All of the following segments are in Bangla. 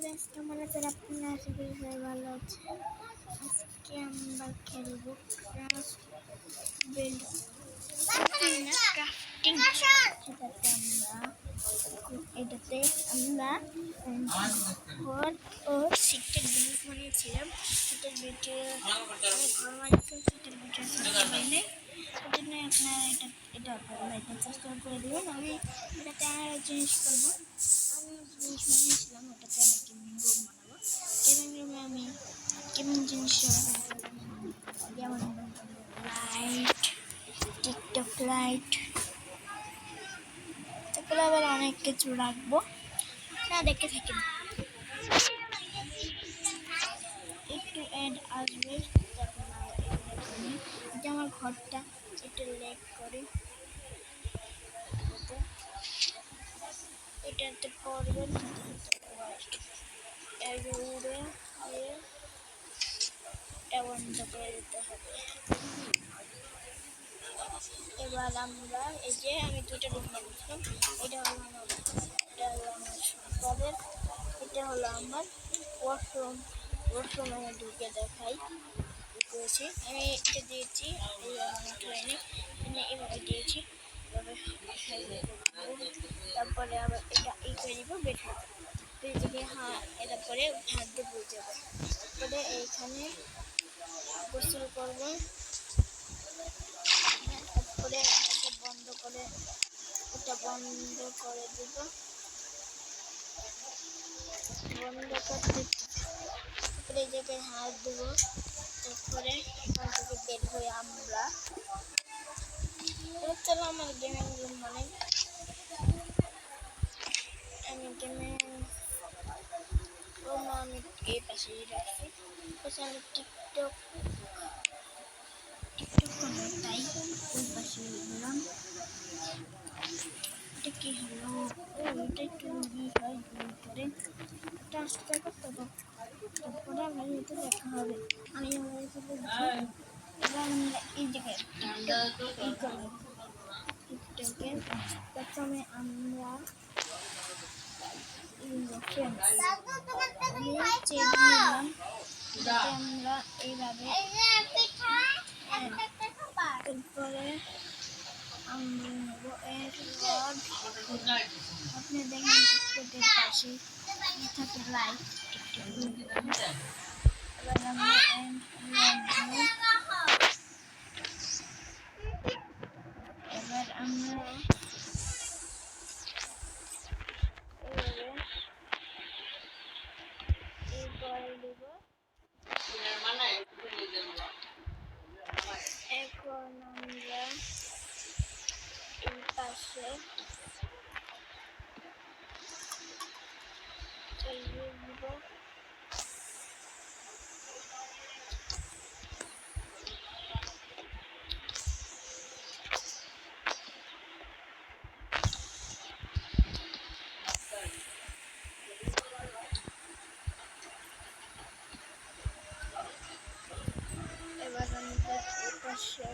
গাইস, কেমন আছেন আপনারা? আশা করি সবাই ভালো আছে। আজকে আমরা খেলবো ক্রাফটিং। এটাতে আমরা ঘর ও সিটের জিনিস বানিয়েছিলাম। সিটের বেটে ঘর বানিয়েছিলাম, সিটের বেটে বানিয়ে ওই জন্য আপনারা এটা আপনারা এটা চেষ্টা করে দেবেন। আমি এটাতে আর জিনিস করবো, আমি জিনিস বানিয়েছিলাম ওটাতে আমি গেমিং রুম বানাবো। গেমিং রুমে আমি গেমিং জিনিস যেমন লাইট, টিকটক লাইট, তারপরে আবার অনেক কিছু রাখবো। না দেখে থাকেন, একটু অ্যাড আসবে। যে আমার ঘরটা একটু লেক করে এটাতে করবেন, উড়ে এটা বন্ধ করে দিতে হবে। এবার আমরা এই যে আমি দুটো রুম বানিয়েছিলাম, এটা হলো আমার সম্পদের, এটা হলো আমার ওয়াশরুম। ওয়াশরুম আমি ঢুকে দেখাই করেছি। আমি এটা দিয়েছি এভাবে দিয়েছি, তারপরে আবার এটা এই করে দিব বের থেকে। হ্যাঁ, এটা পরে ভাত দিয়ে বুঝে যাবে। তারপরে এইখানে গোসল করবো। তারপরে এটা বন্ধ করে দিব, বন্ধ করতে। তারপরে এই জায়গায় হাত দেবো। তারপরে এখান থেকে বের হয়ে আমরা চলো আমার গেমিং রুম মানে আমি গেমিং রুম আমি এই পাশেই রাখছি। পাশে আমি টিকটক করবো, তাই ওই পাশে গেলাম। এটা কি হলো? এটা একটু হয় করে ট্রান্সফার করতে হবে। তারপরে আমার এটা দেখা হবে। আমি এবার আমরা এই জায়গায় টিকটকে প্রথমে আমরা আমরা এইভাবে তারপরে আমরা নেব এর রড। আপনি দেখেন টিকটকের পাশে থাকে লাইট। এবার আমরা এখন আমরা এই পাশে দিব। এবার আমরা এই পাশে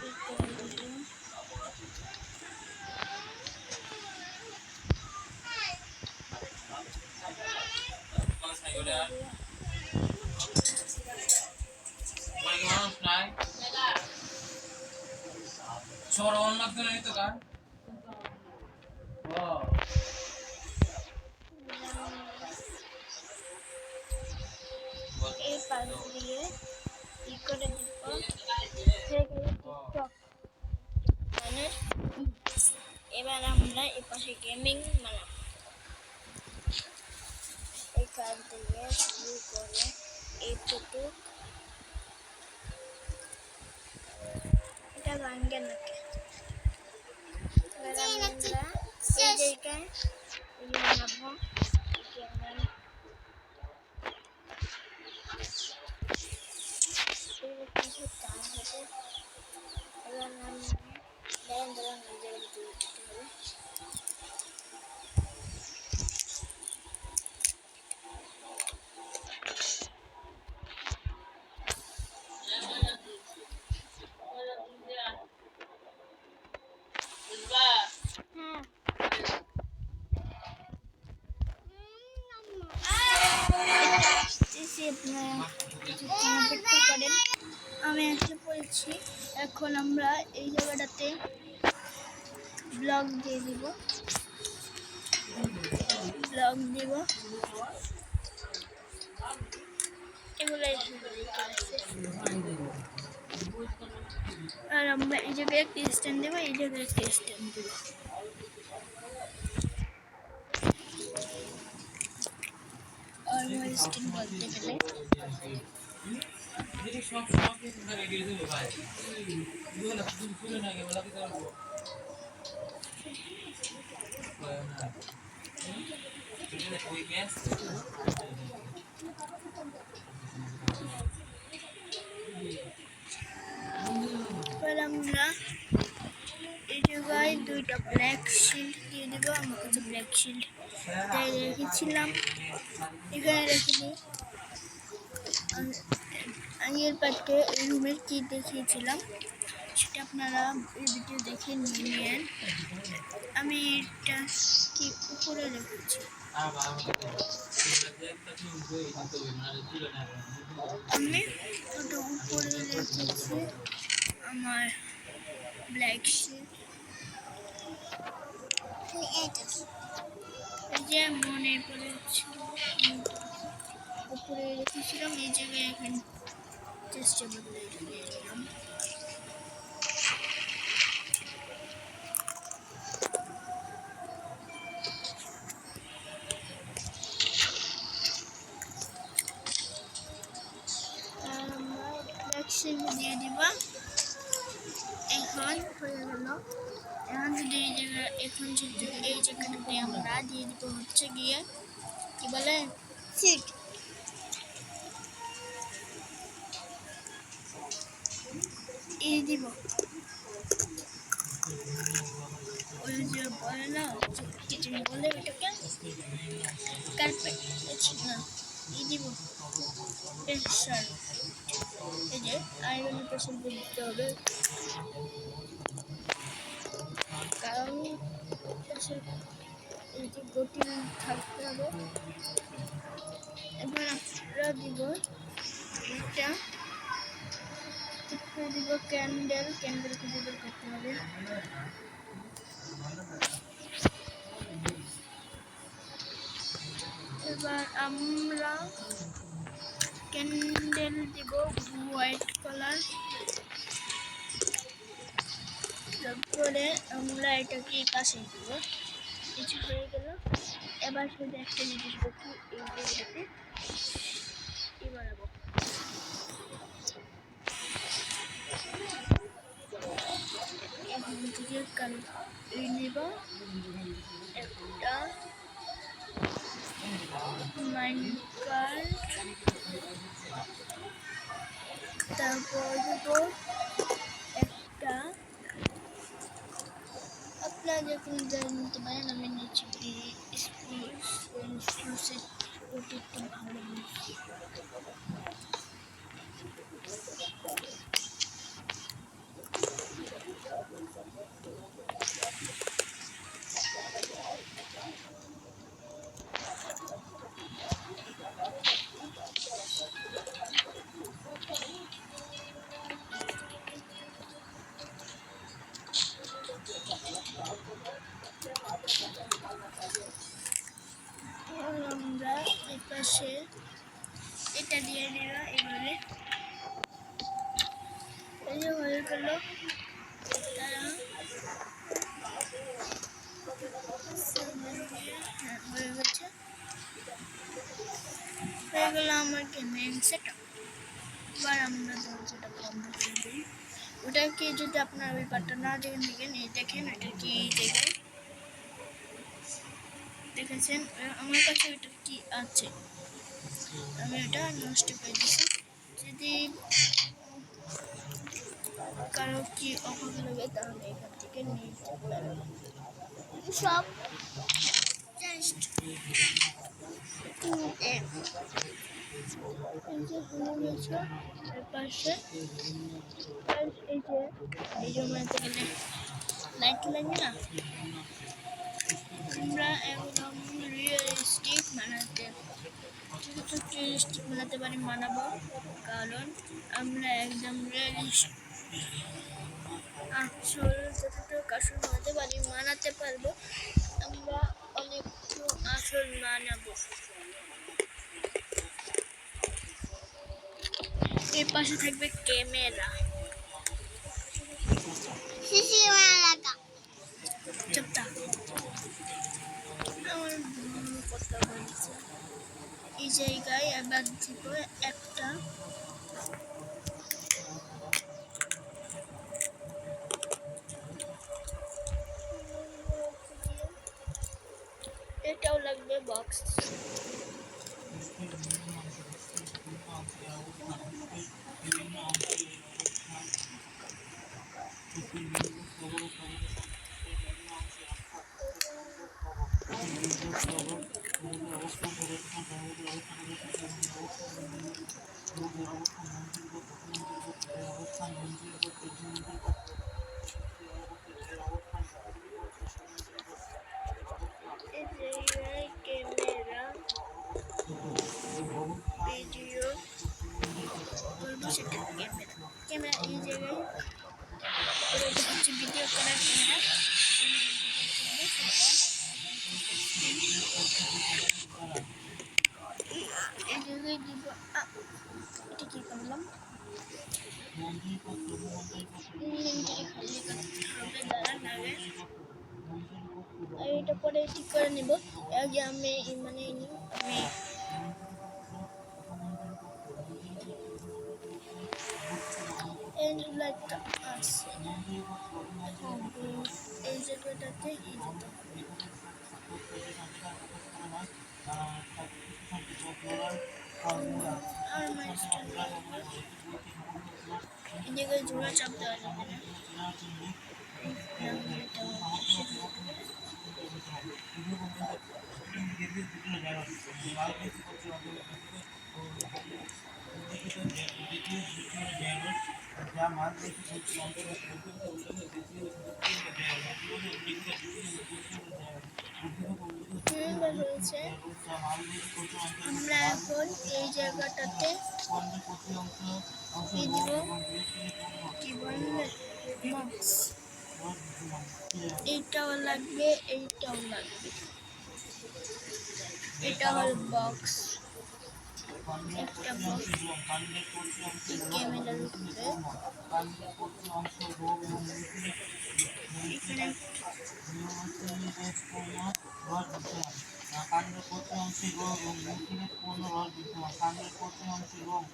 এই পাশ দিয়ে ই করে দিব। এবার আমরা এই পাশে গেমিং বানাবো। এখান থেকে শুরু করে এইটুকু এটা ভাঙ্গে নাকি। এবার আমরা এই জায়গায় বানাবো গেমিং। কিছু কাজ হবে। এবার আমি দাঁড়ান দিতে হবে। হ্যাঁ। আপনারা অপেক্ষা করেন। আমি এসে পড়েছি। এখন আমরা এই জায়গাটাতে ব্লগ দিয়ে দিব, এগুলাই আর আমরা এই জায়গায় একটা স্ট্যান্ড দেবো, এই জায়গায় একটা স্ট্যান্ড দেবো। স্ট্যান্ড বলতে গেলে আমরা এই জায়গায় দুইটা ব্ল্যাক শিল্ড দিয়ে দেবো। আমার কাছে ব্ল্যাক শিল্ড তাই রেখেছিলাম, এখানে রেখে আগের পার্টে এই রুমের কি দেখিয়েছিলাম সেটা আপনারা এই ভিডিও দেখে নিন। আমি এটা কি উপরে রেখেছি, আমি ওটা উপরে রেখেছি আমার ব্ল্যাক শিল্ড। এই যে মনে পড়েছিল উপরে রেখেছিলাম, এই জায়গায় এখন চেষ্টা বদলে দিলাম। দিয়ে দিবা, এখন হয়ে গেল। এখন যদি এই জায়গাটাতে আমরা দিয়ে দিব হচ্ছে গিয়ে কি বলে সিট। এই দিব ওই যে বলে না কিচেন বলে ওটাকে কার্পেট না, এই দিব প্রেশার। এই যে আয়রনের প্রেশার দিতে হবে, কারণ এই যে গতি থাকতে হবে। এবার আমরা দিব এটা দিব ক্যান্ডেল খুঁজে বের করতে হবে। এবার আমরা ক্যান্ডেল দিব হোয়াইট কালার, তারপরে আমরা এটাকে পাশে দিব। কিছু হয়ে গেল। এবার শুধু একটা জিনিস বাকি, এই জায়গাটাতে বানাবো। এখন থেকে নিব একটা মাইনকার্ট, তারপর দেব একটা আপনারা যে কোনো জায়গায় নিতে পারেন। আমি নিচ্ছি ওটি একটু ভালো। আমরা এই পাশে এটা দিয়ে দিলাম, এবারে এই যে হয়ে গেল। হয়ে গেছে, হয়ে গেল আমার গেমিং সেটআপ। এবার আমরা দরজাটা বন্ধ করে দিই। ওটা কি যদি আপনার ওই পার্টটা না দেখেন এই দেখেন এটা কি জায়গায় দেখেছেন, আমার কাছে ওইটা কি আছে, আমি এটা নষ্ট করে দিচ্ছি। যদি কারো কি অভাব লাগে তাহলে এখান থেকে নিয়ে যেতে পারবেন। সব জাস্ট এই যে হয়েছে পাশে এই যে বানাতে গেলে লাইট লাগে না, আমরা একদম রিয়েলিস্টিক বানাতে ছোটো ছোটো রিয়েলিস্টিক বানাতে পারি বানাবো, কারণ আমরা একদম রিয়েলিস্টিক আসল যতটুকু আসল বানাতে পারবো। আমরা অনেক আসল বানাবো। এর পাশে থাকবে ক্যামেরা। আমার কথা বলছে এই জায়গায় আবার দিব একটা এটাও লাগবে বক্স। ক্যামেরা ভিডিও করবো, সেটা ক্যামেরা এই জায়গায় হচ্ছে ভিডিও করার ক্যামেরা। এই জায়গায় দিব এটা কি করলাম, এটা পরে ঠিক করে নেব। আগে আমি মানে এই লাইটটা আছে এই জায়গাটাতে এই যেতে হবে। আর এই জায়গায় জোড়া চাপ দেওয়া যাবে না। আমরা এখন এই জায়গাটাতে এইটাও লাগবে, এইটাও লাগবে। এটা হল বক্স, একটা বক্স ক্যামেরার উপরে। কাণ্ডের প্রতি অংশে রোগ এবং নিউক্লিয়াস পূর্ণ রস বিদ্যমান। কাণ্ডের প্রতি অংশে রোগ,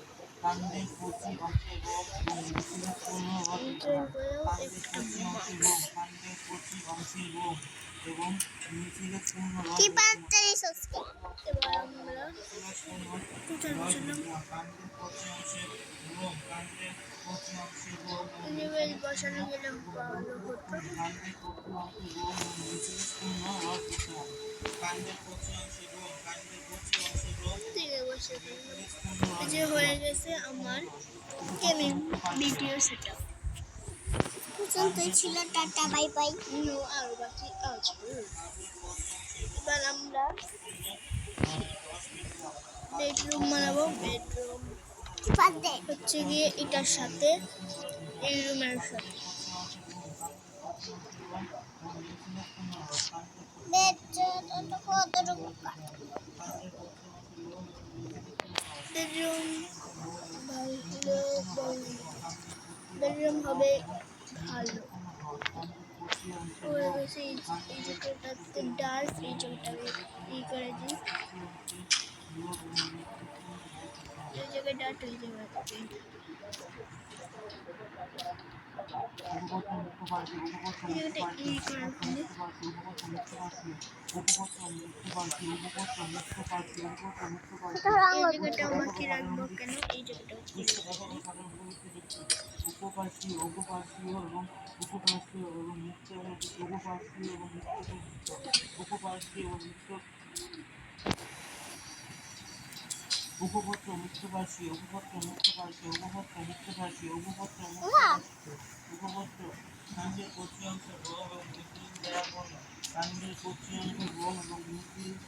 কাণ্ডের প্রতি অংশে রোগ এবং নিউক্লিয়াস পূর্ণ রস বিদ্যমান। কাণ্ডের প্রতি অংশে রোগ, কাণ্ডের প্রতি অংশে রোগ এবং নিউক্লিয়াস পূর্ণ রস বিদ্যমান। এবার আমরা কোথায় বসালাম, কাণ্ডের প্রতি অংশে রোগ, কাণ্ডের প্রতি অংশে রোগ বসানো গেলে ভালো হতো। কাণ্ডের প্রতি অংশে রোগ এবং নিউক্লিয়াস পূর্ণ রস বিদ্যমান। যে হয়ে গেছে আমার ভিডিও সেটআপ। পছন্দই ছিল, টাটা বাই বাই। আরো বাকি আছে। এবার আমরা বেডরুম বানাবো। বেডরুম হচ্ছে গিয়ে এটার সাথে এই রুমের সাথে। বেডরুম হবে ভালো। এই জায়গাটাতে ডার্ক, এই জায়গাটাকে ই করে দিই, এই জায়গায় ডার্ক, এই জায়গাটাতে আমাকে রাখবো কেন, এই জায়গাটা উপপার্শ্বীয় এবং উপপার্শ্বীয় এবং উপপার্শ্বীয় এবং মুক্ত উপপার্শ্বীয় এবং উপপার্শ্বীয় এবং মুক্ত উপপত্র মুক্তপার্শ্বীয় উপপত্র মুক্তপার্শ্বীয় উপপত্র মুক্তপার্শ্বীয় উপপত্র উপপত্র কাণ্ডের প্রতি অংশ রোগ এবং নিউক্লিয়াস দ্বারা পূর্ণ। কাণ্ডের প্রতি অংশ রোগ এবং নিউক্লিয়াস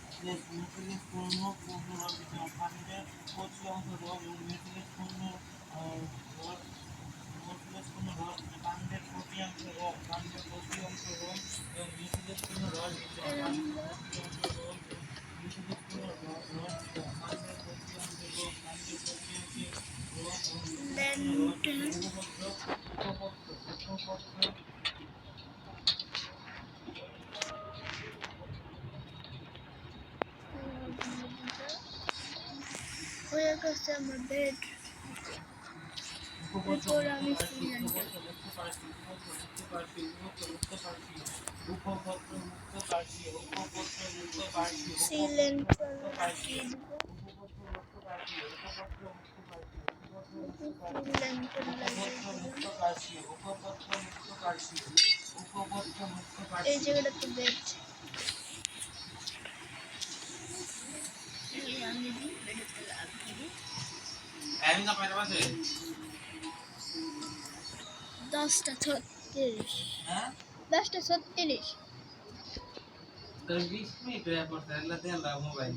হয়ে গেছে আমার বেড। এরপর আমি সিলিন্ডার লাগিয়ে দিব। এই জায়গাটাতে বেড আমি দিই, বেডেতে লাগিয়ে দিই। 10টা 36। 10টা 36। 20 মিনিট হয়ে পড়ছে এলা দেলা মোবাইল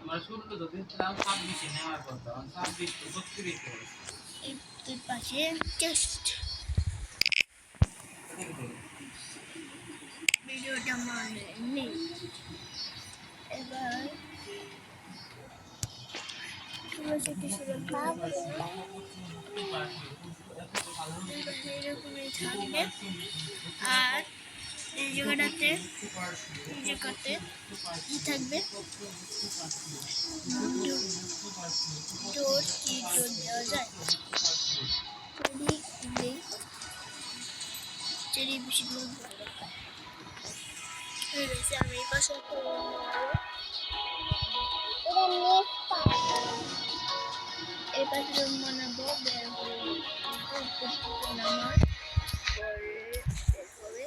আমার শুরু তো দিলাম 26 এ নেওয়ার কথা 26 তো 32 এ এই পাশে জাস্ট ভিডিওটা মানে নেই। এবার এরকমই থাকবে। আর এই জায়গাটাতে কি থাকবে, ডোর কি ডোর দেওয়া যায় চেরি বেশি দূর হয়ে গেছে। আমি এই পাশে এই পাশে রুম বানাবো, বের করে নামার পরে এরপরে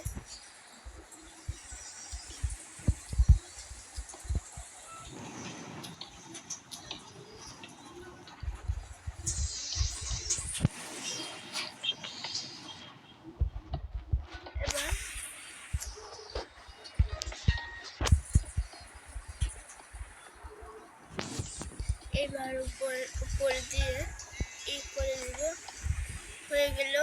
এবার উপরে দিয়ে ই করে দিব। হয়ে গেল।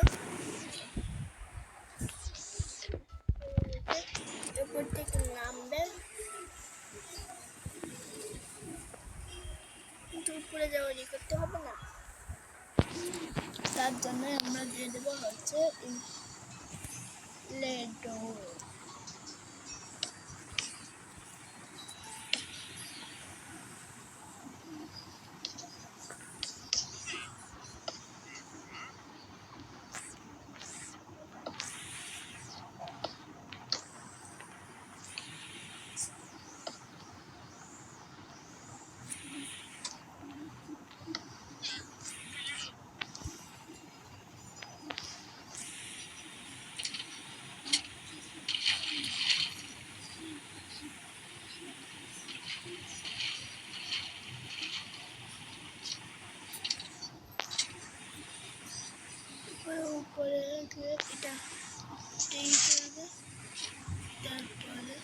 উপর থেকে নামবে, কিন্তু উপরে যাওয়া ই করতে হবে না। তার জন্য আমরা দিয়ে দেবো হচ্ছে লেডো। উপরে এটা টেই করবে, তারপরে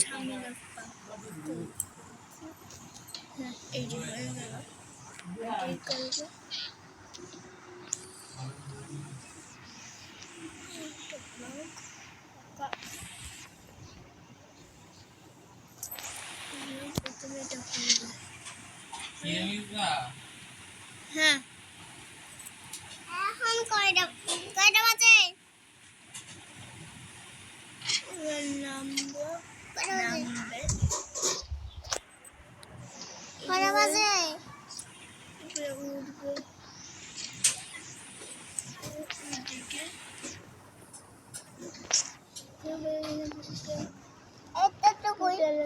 ঝামেলা এই যে হয়ে গেল। এই করবে প্রথমে এটা করবে। হ্যাঁ এখন কয়টা বাজে? নামবে কয়টা বাজে? উঠবে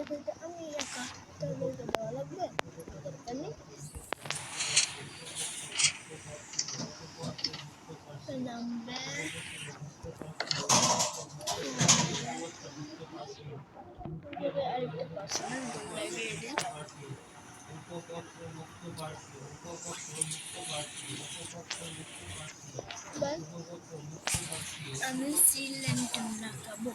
দিকে আমি একা দেওয়া লাগবে নামবে। আরেকটা পার্সোনাল লাগিয়ে দিন। এবার আমি সিলেন্টাম লাগাবো।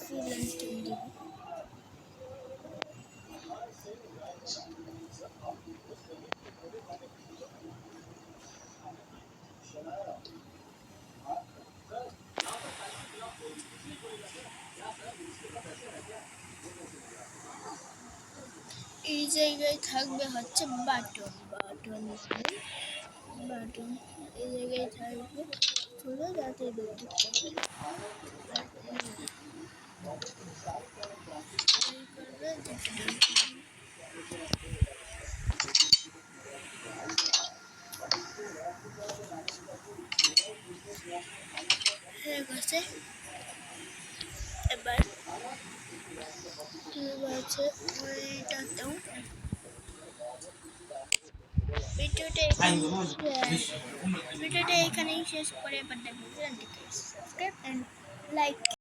সিলেন্টাম দিব। এই জায়গায় থাকবে হচ্ছে বাটন, বাটন এই জায়গায় থাকবে, তুলে যাতে দেখতে পাবে। ঠিক আছে, এবার আছে ওইটাতেও ভিডিওটা এখানেই শেষ করে, এবার সাবস্ক্রাইব এন্ড লাইক।